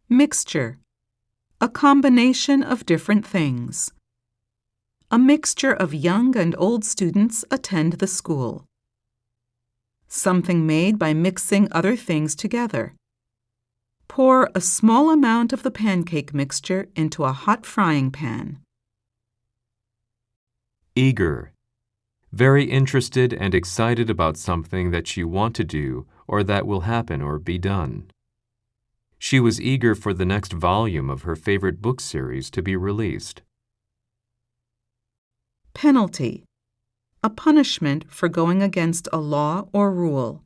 Mixture. A combination of different things. A mixture of young and old students attend the school. Something made by mixing other things together. Pour a small amount of the pancake mixture into a hot frying pan. Eager. Very interested and excited about something that you want to do or that will happen or be done. She was eager for the next volume of her favorite book series to be released. Penalty. A punishment for going against a law or rule.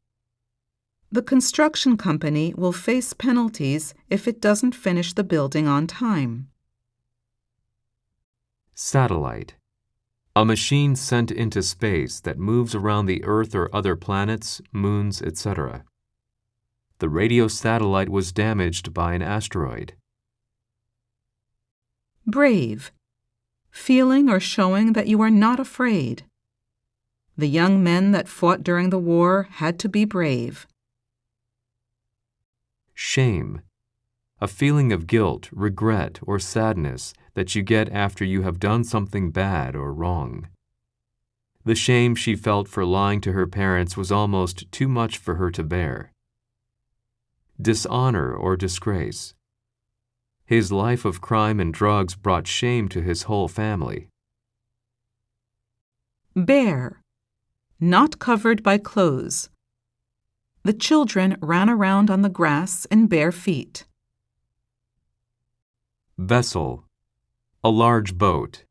The construction company will face penalties if it doesn't finish the building on time. Satellite. A machine sent into space that moves around the Earth or other planets, moons, etc. The radio satellite was damaged by an asteroid. Brave. Feeling or showing that you are not afraid. The young men that fought during the war had to be brave. Shame. A feeling of guilt, regret, or sadness that you get after you have done something bad or wrong. The shame she felt for lying to her parents was almost too much for her to bear. Dishonor or disgrace. His life of crime and drugs brought shame to his whole family. Bare. Not covered by clothes. The children ran around on the grass in bare feet. Vessel. A large boat.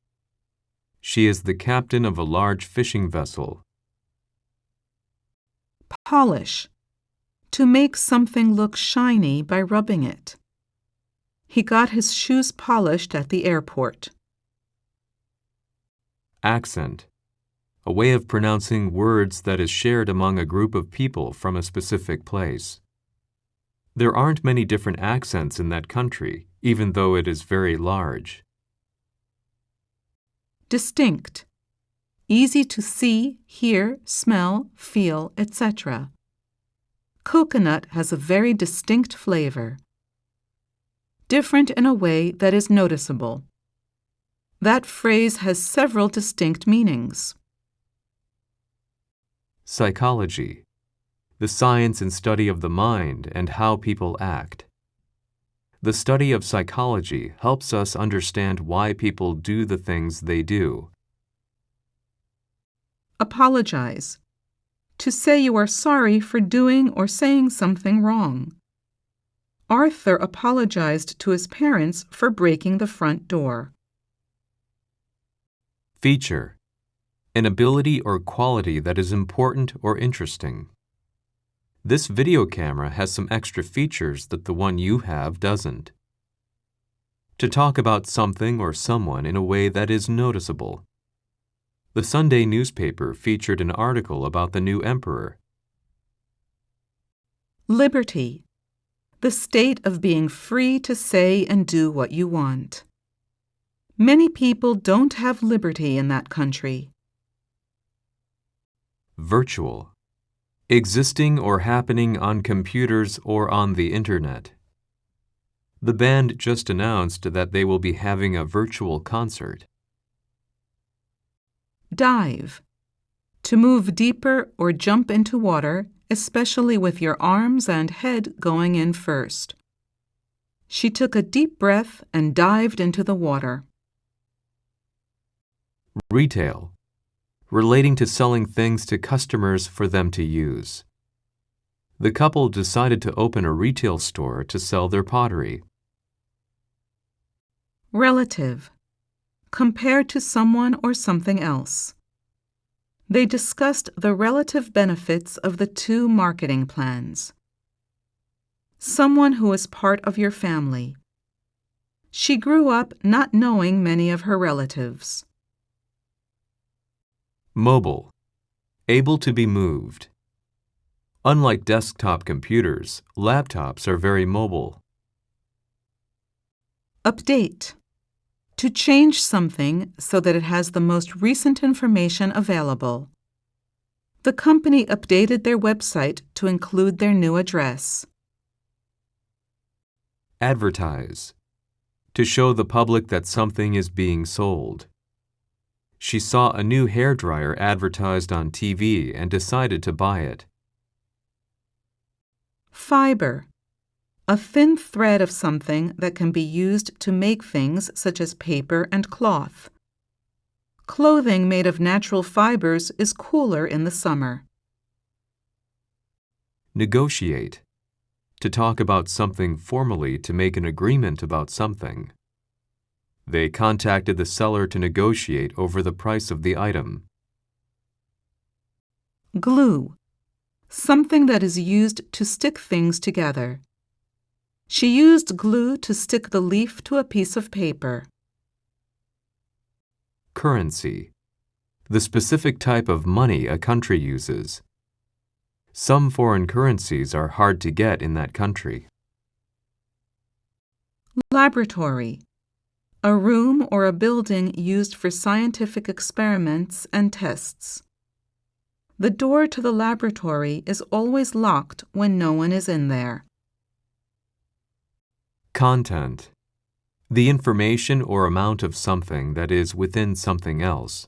She is the captain of a large fishing vessel. Polish. To make something look shiny by rubbing it. He got his shoes polished at the airport. Accent. A way of pronouncing words that is shared among a group of people from a specific place. There aren't many different accents in that country, even though it is very large. Distinct. Easy to see, hear, smell, feel, etc. Coconut has a very distinct flavor. Different in a way that is noticeable. That phrase has several distinct meanings. Psychology. The science and study of the mind and how people act. The study of psychology helps us understand why people do the things they do. Apologize. To say you are sorry for doing or saying something wrong. Arthur apologized to his parents for breaking the front door. Feature. An ability or quality that is important or interesting. This video camera has some extra features that the one you have doesn't. To talk about something or someone in a way that is noticeable. The Sunday newspaper featured an article about the new emperor. Liberty. The state of being free to say and do what you want. Many people don't have liberty in that country. Virtual. Existing or happening on computers or on the internet. The band just announced that they will be having a virtual concert. Dive. To move deeper or jump into water, especially with your arms and head going in first. She took a deep breath and dived into the water. Retail. Relating to selling things to customers for them to use. The couple decided to open a retail store to sell their pottery. Relative. Compared to someone or something else. They discussed the relative benefits of the two marketing plans. Someone who is part of your family. She grew up not knowing many of her relatives. Mobile. Able to be moved. Unlike desktop computers, laptops are very mobile. Update. To change something so that it has the most recent information available. The company updated their website to include their new address. Advertise. To show the public that something is being sold. She saw a new hairdryer advertised on TV and decided to buy it. Fiber. A thin thread of something that can be used to make things such as paper and cloth. Clothing made of natural fibers is cooler in the summer. Negotiate. To talk about something formally to make an agreement about something. They contacted the seller to negotiate over the price of the item. Glue. Something that is used to stick things together. She used glue to stick the leaf to a piece of paper. Currency. The specific type of money a country uses. Some foreign currencies are hard to get in that country. Laboratory. A room or a building used for scientific experiments and tests. The door to the laboratory is always locked when no one is in there. Content. The information or amount of something that is within something else.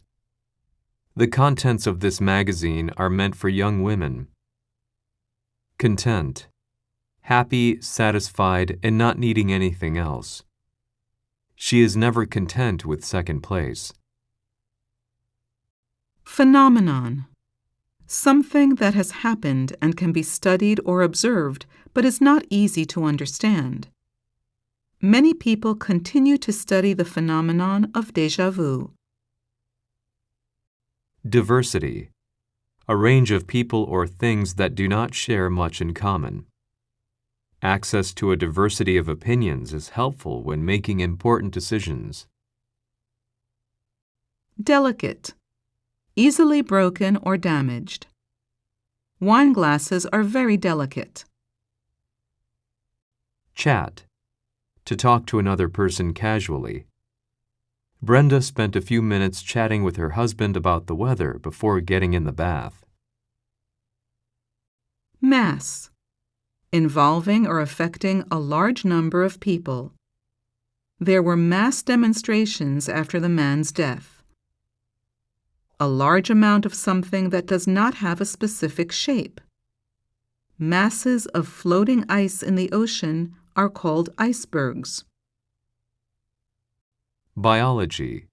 The contents of this magazine are meant for young women. Content. Happy, satisfied, and not needing anything else. She is never content with second place. Phenomenon. Something that has happened and can be studied or observed, but is not easy to understand. Many people continue to study the phenomenon of déjà vu. Diversity. A range of people or things that do not share much in common. Access to a diversity of opinions is helpful when making important decisions. Delicate. Easily broken or damaged. Wine glasses are very delicate. Chat. To talk to another person casually. Brenda spent a few minutes chatting with her husband about the weather before getting in the bath. Mass. Involving or affecting a large number of people. There were mass demonstrations after the man's death. A large amount of something that does not have a specific shape. Masses of floating ice in the ocean are called icebergs. Biology.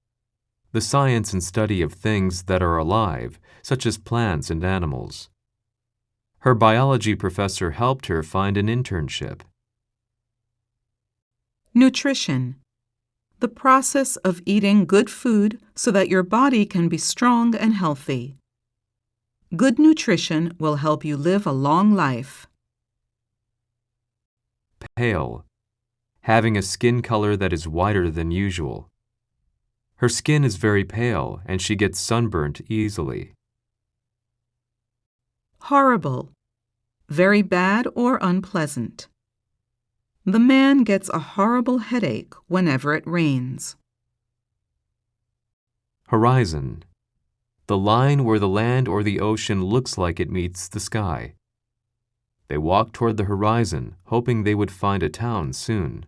The science and study of things that are alive, such as plants and animals. Her biology professor helped her find an internship. Nutrition. The process of eating good food so that your body can be strong and healthy. Good nutrition will help you live a long life. Pale. Having a skin color that is whiter than usual. Her skin is very pale and she gets sunburnt easily. Horrible. Very bad or unpleasant. The man gets a horrible headache whenever it rains. Horizon. The line where the land or the ocean looks like it meets the sky. They walked toward the horizon, hoping they would find a town soon.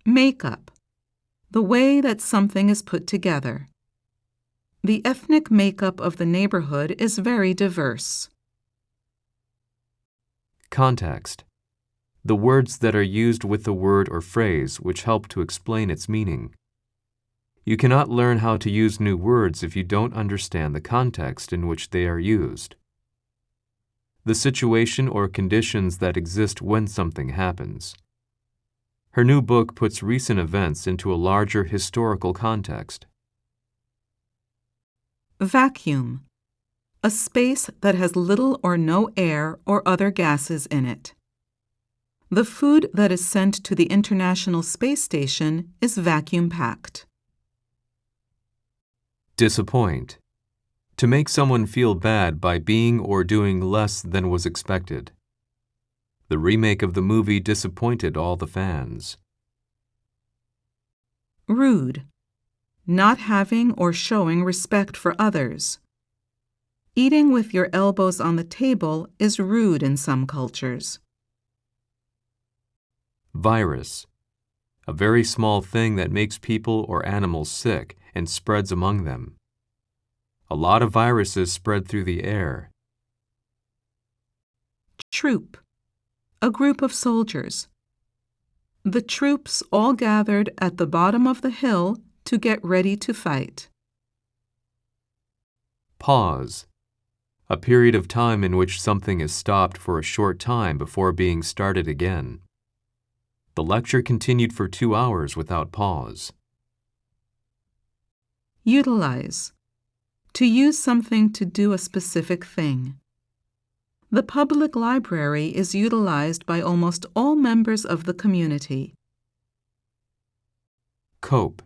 Makeup. The way that something is put together. The ethnic makeup of the neighborhood is very diverse. Context. The words that are used with the word or phrase which help to explain its meaning. You cannot learn how to use new words if you don't understand the context in which they are used. The situation or conditions that exist when something happens. Her new book puts recent events into a larger historical context. Vacuum. A space that has little or no air or other gases in it. The food that is sent to the International Space Station is vacuum-packed. Disappoint. To make someone feel bad by being or doing less than was expected. The remake of the movie disappointed all the fans. Rude. Not having or showing respect for others. Eating with your elbows on the table is rude in some cultures. Virus. A very small thing that makes people or animals sick and spreads among them. A lot of viruses spread through the air. Troop. A group of soldiers. The troops all gathered at the bottom of the hill to get ready to fight. Pause. A period of time in which something is stopped for a short time before being started again. The lecture continued for 2 hours without pause. Utilize. To use something to do a specific thing. The public library is utilized by almost all members of the community. Cope.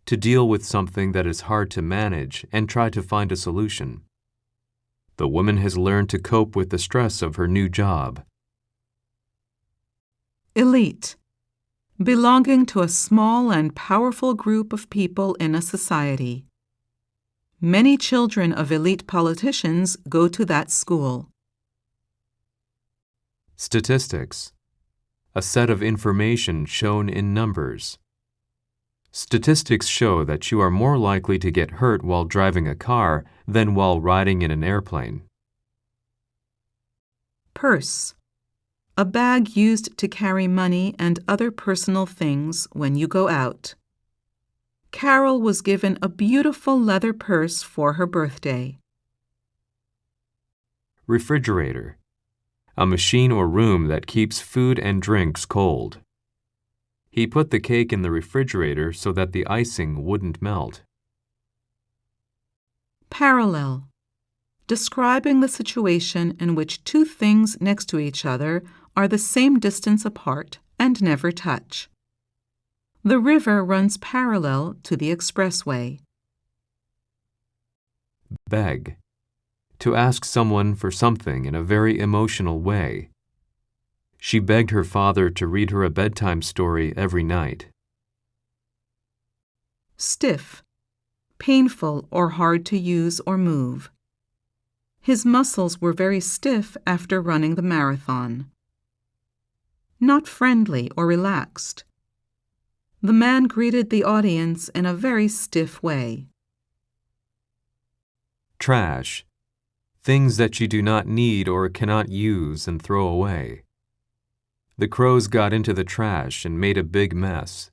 To deal with something that is hard to manage and try to find a solution. The woman has learned to cope with the stress of her new job. Elite. Belonging to a small and powerful group of people in a society. Many children of elite politicians go to that school. Statistics. A set of information shown in numbers. Statistics show that you are more likely to get hurt while driving a car than while riding in an airplane. Purse. A bag used to carry money and other personal things when you go out. Carol was given a beautiful leather purse for her birthday. Refrigerator. A machine or room that keeps food and drinks cold. He put the cake in the refrigerator so that the icing wouldn't melt. Parallel. Describing the situation in which two things next to each other are the same distance apart and never touch. The river runs parallel to the expressway. Beg. To ask someone for something in a very emotional way. She begged her father to read her a bedtime story every night. Stiff. Painful or hard to use or move. His muscles were very stiff after running the marathon. Not friendly or relaxed. The man greeted the audience in a very stiff way. Trash. Things that you do not need or cannot use and throw away. The crows got into the trash and made a big mess.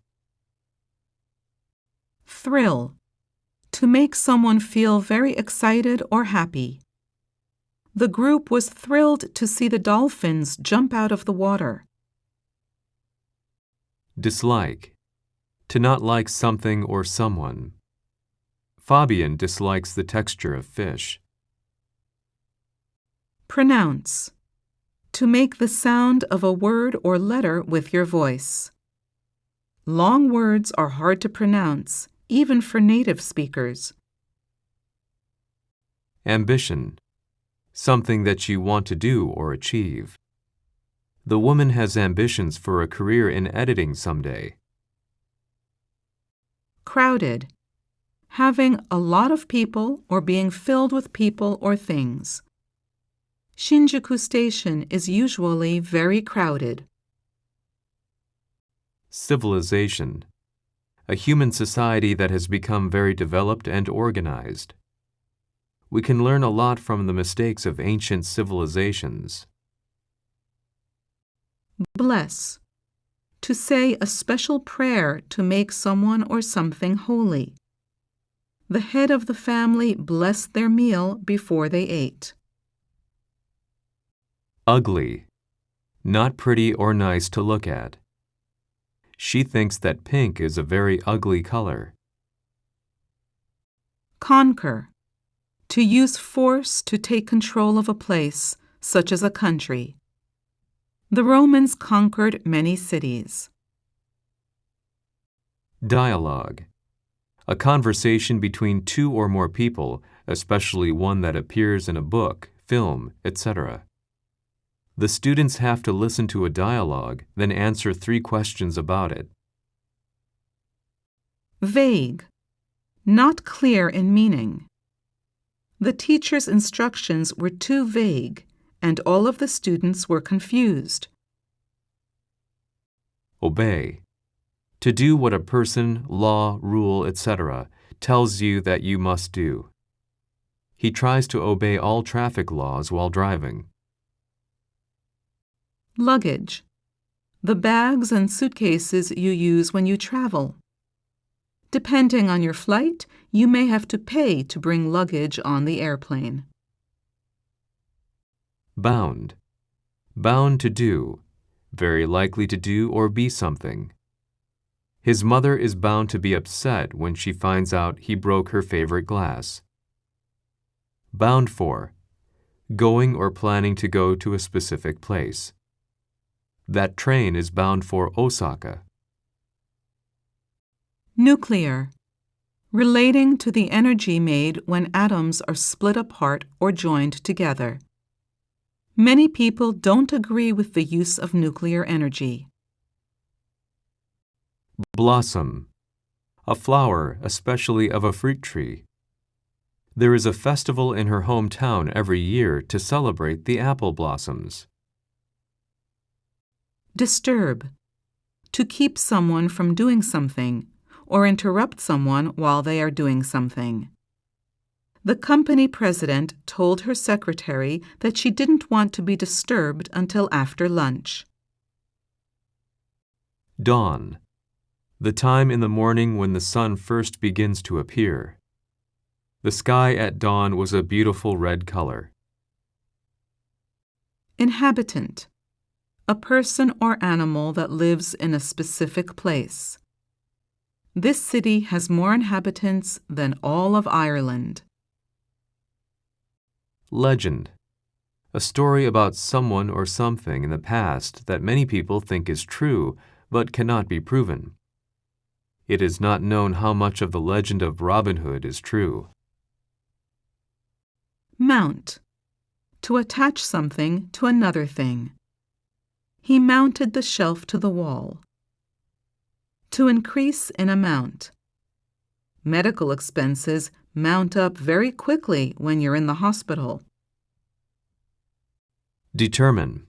Thrill. To make someone feel very excited or happy. The group was thrilled to see the dolphins jump out of the water. Dislike. To not like something or someone. Fabian dislikes the texture of fish. Pronounce. To make the sound of a word or letter with your voice. Long words are hard to pronounce, even for native speakers. Ambition. Something that you want to do or achieve. The woman has ambitions for a career in editing someday. Crowded. Having a lot of people or being filled with people or things. Shinjuku Station is usually very crowded. Civilization. A human society that has become very developed and organized. We can learn a lot from the mistakes of ancient civilizations. Bless. To say a special prayer to make someone or something holy. The head of the family blessed their meal before they ate. Ugly. Not pretty or nice to look at. She thinks that pink is a very ugly color. Conquer. To use force to take control of a place, such as a country. The Romans conquered many cities. Dialogue. A conversation between two or more people, especially one that appears in a book, film, etc. The students have to listen to a dialogue, then answer 3 questions about it. Vague. Not clear in meaning. The teacher's instructions were too vague, and all of the students were confused. Obey. To do what a person, law, rule, etc. tells you that you must do. He tries to obey all traffic laws while driving. Luggage. The bags and suitcases you use when you travel. Depending on your flight, you may have to pay to bring luggage on the airplane. Bound. Bound to do. Very likely to do or be something. His mother is bound to be upset when she finds out he broke her favorite glass. Bound for. Going or planning to go to a specific place. That train is bound for Osaka. Nuclear. Relating to the energy made when atoms are split apart or joined together. Many people don't agree with the use of nuclear energy. Blossom. A flower, especially of a fruit tree. There is a festival in her hometown every year to celebrate the apple blossoms. Disturb. To keep someone from doing something, or interrupt someone while they are doing something. The company president told her secretary that she didn't want to be disturbed until after lunch. Dawn. The time in the morning when the sun first begins to appear. The sky at dawn was a beautiful red color. Inhabitant. A person or animal that lives in a specific place. This city has more inhabitants than all of Ireland. Legend. A story about someone or something in the past that many people think is true but cannot be proven. It is not known how much of the legend of Robin Hood is true. Mount. To attach something to another thing. He mounted the shelf to the wall. To increase in amount. Medical expenses mount up very quickly when you're in the hospital. Determine.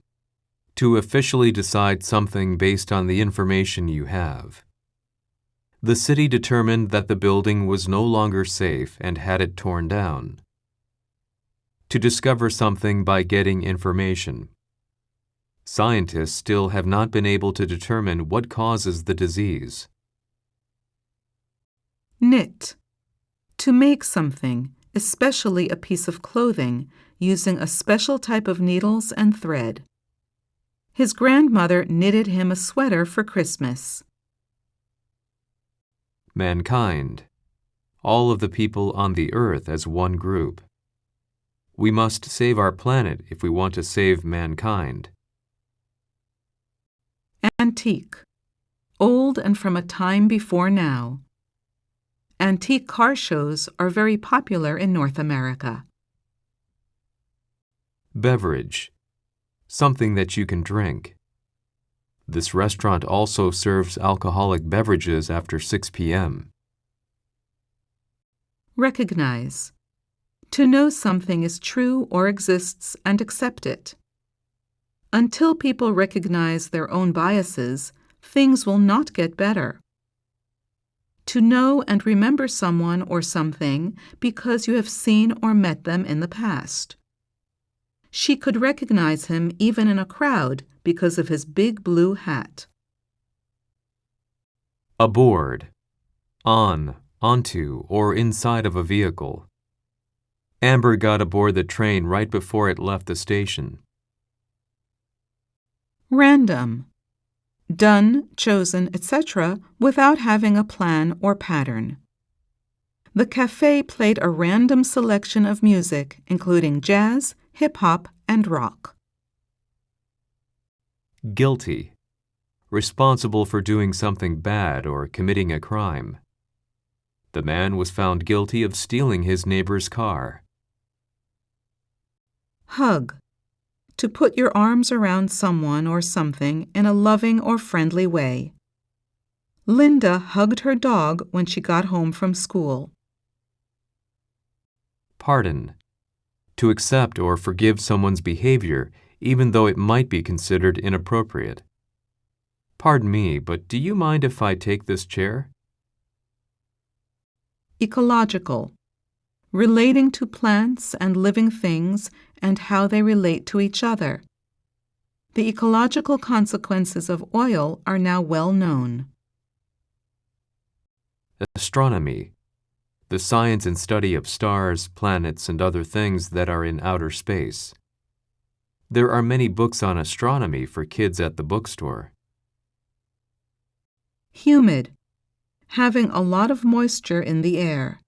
To officially decide something based on the information you have. The city determined that the building was no longer safe and had it torn down. To discover something by getting information. Scientists still have not been able to determine what causes the disease. Knit. To make something, especially a piece of clothing, using a special type of needles and thread. His grandmother knitted him a sweater for Christmas. Mankind. All of the people on the earth as one group. We must save our planet if we want to save mankind. Antique. Old and from a time before now. Antique car shows are very popular in North America. Beverage. Something that you can drink. This restaurant also serves alcoholic beverages after 6 p.m. Recognize. To know something is true or exists and accept it. Until people recognize their own biases, things will not get better. To know and remember someone or something because you have seen or met them in the past. She could recognize him even in a crowd because of his big blue hat. Aboard. On, onto, or inside of a vehicle. Amber got aboard the train right before it left the station. Random. Done, chosen, etc. without having a plan or pattern. The cafe played a random selection of music, including jazz, hip-hop, and rock. Guilty. Responsible for doing something bad or committing a crime. The man was found guilty of stealing his neighbor's car. Hug. To put your arms around someone or something in a loving or friendly way. Linda hugged her dog when she got home from school. Pardon. To accept or forgive someone's behavior even though it might be considered inappropriate. Pardon me, but do you mind if I take this chair? Ecological. Relating to plants and living things and how they relate to each other. The ecological consequences of oil are now well known. Astronomy. The science and study of stars, planets, and other things that are in outer space. There are many books on astronomy for kids at the bookstore. Humid. Having a lot of moisture in the air.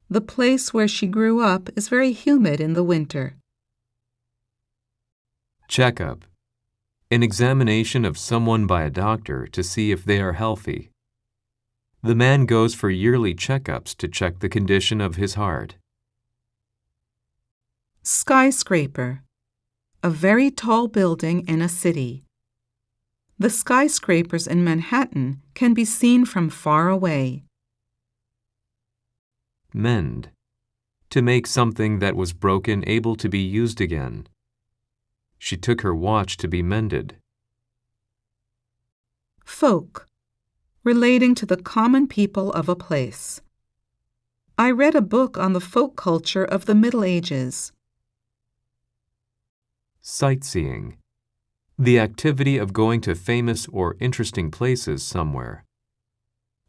The place where she grew up is very humid in the winter. Checkup. An examination of someone by a doctor to see if they are healthy. The man goes for yearly checkups to check the condition of his heart. Skyscraper. A very tall building in a city. The skyscrapers in Manhattan can be seen from far away. Mend. To make something that was broken able to be used again. She took her watch to be mended. Folk. Relating to the common people of a place. I read a book on the folk culture of the Middle Ages. Sightseeing. The activity of going to famous or interesting places somewhere.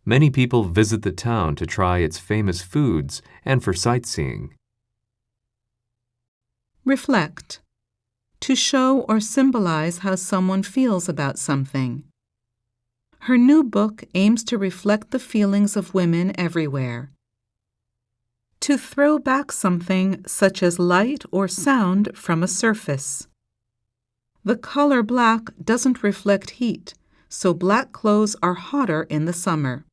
Many people visit the town to try its famous foods and for sightseeing. Reflect. To show or symbolize how someone feels about something. Her new book aims to reflect the feelings of women everywhere. To throw back something such as light or sound from a surface. The color black doesn't reflect heat, so black clothes are hotter in the summer.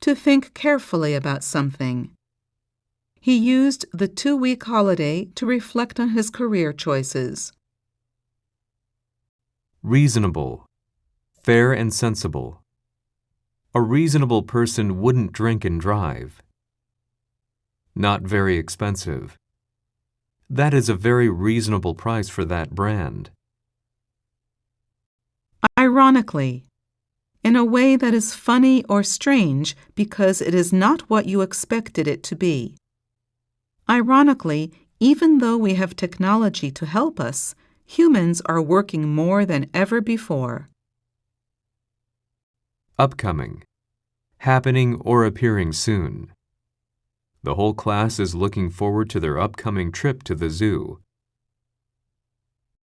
To think carefully about something. He used the 2-week holiday to reflect on his career choices. Reasonable. Fair and sensible. A reasonable person wouldn't drink and drive. Not very expensive. That is a very reasonable price for that brand. Ironically. In a way that is funny or strange because it is not what you expected it to be. Ironically, even though we have technology to help us, humans are working more than ever before. Upcoming. Happening or appearing soon. The whole class is looking forward to their upcoming trip to the zoo.